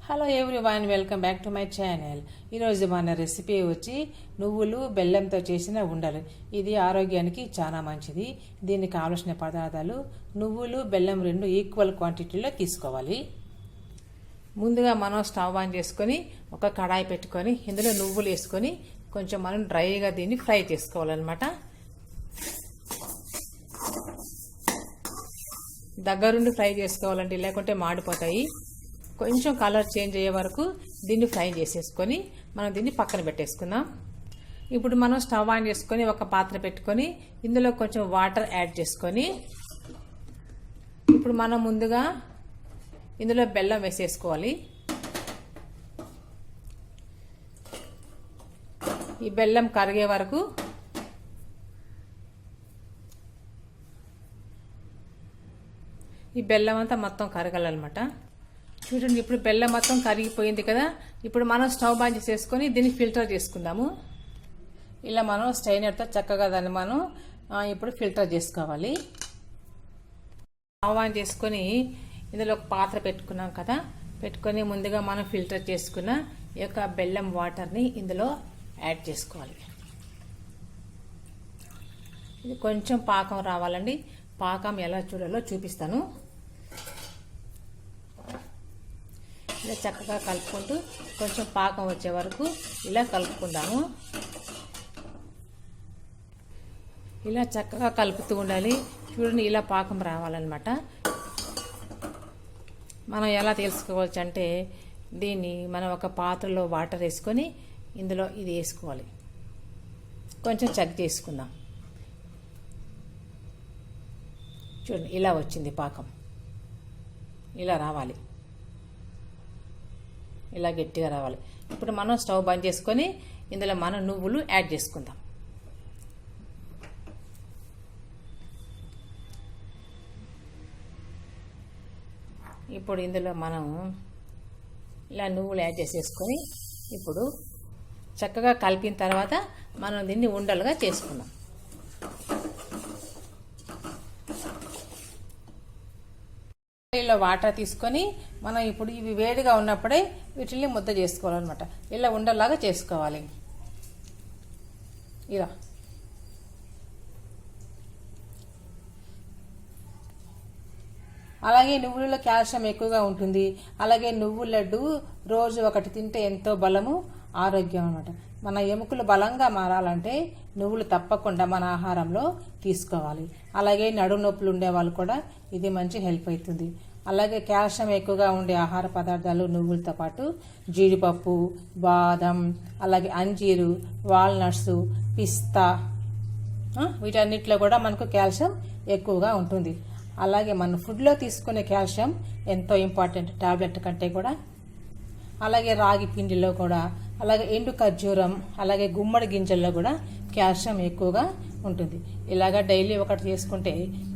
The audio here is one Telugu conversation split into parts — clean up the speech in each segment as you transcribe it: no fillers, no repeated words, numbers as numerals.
Hello everyone, welcome back to my channel. ఈరోజు మన రెసిపీ వచ్చి నువ్వులు బెల్లంతో చేసిన ఉండలు. ఇది ఆరోగ్యానికి చాలా మంచిది. దీనికి కావలసిన పదార్థాలు నువ్వులు బెల్లం రెండు ఈక్వల్ క్వాంటిటీలో తీసుకోవాలి. ముందుగా మనం స్టవ్ ఆన్ చేసుకొని ఒక కడాయి పెట్టుకొని ఇందులో నువ్వులు వేసుకొని కొంచెం మనం డ్రైగా దీన్ని ఫ్రై చేసుకోవాలన్నమాట. దగ్గరుండి ఫ్రై చేసుకోవాలండి, లేకుంటే మాడిపోతాయి. కొంచెం కలర్ చేంజ్ అయ్యే వరకు దీన్ని ఫ్రై చేసేసుకొని మనం దీన్ని పక్కన పెట్టేసుకుందాం. ఇప్పుడు మనం స్టవ్ ఆన్ చేసుకొని ఒక పాత్ర పెట్టుకొని ఇందులో కొంచెం వాటర్ యాడ్ చేసుకొని ఇప్పుడు మనం ముందుగా ఇందులో బెల్లం వేసేసుకోవాలి. ఈ బెల్లం కరిగే వరకు ఈ బెల్లం అంతా మొత్తం కరగాలన్నమాట. చూడండి, ఇప్పుడు బెల్లం మొత్తం కరిగిపోయింది కదా. ఇప్పుడు మనం స్టవ్ ఆన్ చేసేసుకొని దీన్ని ఫిల్టర్ చేసుకుందాము. ఇలా మనం స్ట్రైనర్తో చక్కగా దాన్ని మనం ఇప్పుడు ఫిల్టర్ చేసుకోవాలి. స్టవ్ ఆన్ చేసుకొని ఇందులో ఒక పాత్ర పెట్టుకున్నాం కదా, పెట్టుకొని ముందుగా మనం ఫిల్టర్ చేసుకున్న ఈ యొక్క బెల్లం వాటర్ని ఇందులో యాడ్ చేసుకోవాలి. ఇది కొంచెం పాకం రావాలండి. పాకం ఎలా చూడాలో చూపిస్తాను. ఇలా చక్కగా కలుపుకుంటూ కొంచెం పాకం వచ్చే వరకు ఇలా కలుపుకుందాము. ఇలా చక్కగా కలుపుతూ ఉండాలి. చూడండి, ఇలా పాకం రావాలన్నమాట. మనం ఎలా తెలుసుకోవచ్చు అంటే దీన్ని మనం ఒక పాత్రలో వాటర్ వేసుకొని ఇందులో ఇది వేసుకోవాలి. కొంచెం చెక్ చేసుకుందాం. చూడండి, ఇలా వచ్చింది పాకం. ఇలా రావాలి, ఇలా గట్టిగా రావాలి. ఇప్పుడు మనం స్టవ్ బంద్ చేసుకొని ఇందులో మనం నువ్వులు యాడ్ చేసుకుందాం. ఇప్పుడు ఇందులో మనం ఇలా నువ్వులు యాడ్ చేసేసుకొని ఇప్పుడు చక్కగా కలిపిన తర్వాత మనం దీన్ని ఉండలుగా చేసుకుందాం. ఇలా వాటర్ తీసుకొని మనం ఇప్పుడు ఇవి వేడిగా ఉన్నప్పుడే వీటిని ముద్ద చేసుకోవాలన్నమాట. ఇలా ఉండలాగా చేసుకోవాలి. ఇలా అలాగే నువ్వులలో కాల్షియం ఎక్కువగా ఉంటుంది. అలాగే నువ్వుల లడ్డు రోజు ఒకటి తింటే ఎంతో బలము, ఆరోగ్యం అన్నమాట. మన ఎముకలు బలంగా మారాలంటే నువ్వులు తప్పకుండా మన ఆహారంలో తీసుకోవాలి. అలాగే నడుము నొప్పులు ఉండే వాళ్ళు కూడా ఇది మంచి హెల్ప్ అవుతుంది. అలాగే కాల్షియం ఎక్కువగా ఉండే ఆహార పదార్థాలు నువ్వులతో పాటు జీడిపప్పు, బాదం, అలాగే అంజీరు, వాల్నట్స్, పిస్తా, వీటన్నిటిలో కూడా మనకు కాల్షియం ఎక్కువగా ఉంటుంది. అలాగే మన ఫుడ్లో తీసుకునే కాల్షియం ఎంతో ఇంపార్టెంట్, టాబ్లెట్ కంటే కూడా. అలాగే రాగి పిండిలో కూడా, అలాగే ఎండు ఖర్జూరం, అలాగే గుమ్మడి గింజల్లో కూడా కాల్షియం ఎక్కువగా ఉంటుంది. ఇలాగా డైలీ ఒకటి చేసుకుంటే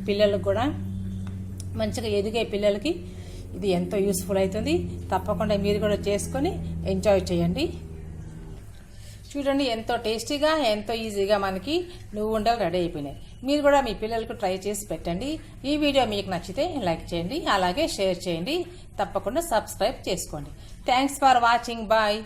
పిల్లలకు కూడా మంచిగా ఎదిగే పిల్లలకి ఇది ఎంతో యూస్ఫుల్ అవుతుంది. తప్పకుండా మీరు కూడా చేసుకొని ఎంజాయ్ చేయండి. చూడండి, ఎంతో టేస్టీగా ఎంతో ఈజీగా మనకి నువ్వు ఉండలు రెడీ అయిపోయినాయి. మీరు కూడా మీ పిల్లలకు ట్రై చేసి పెట్టండి. ఈ వీడియో మీకు నచ్చితే లైక్ చేయండి, అలాగే షేర్ చేయండి. తప్పకుండా సబ్స్క్రైబ్ చేసుకోండి. Thanks for watching. బాయ్.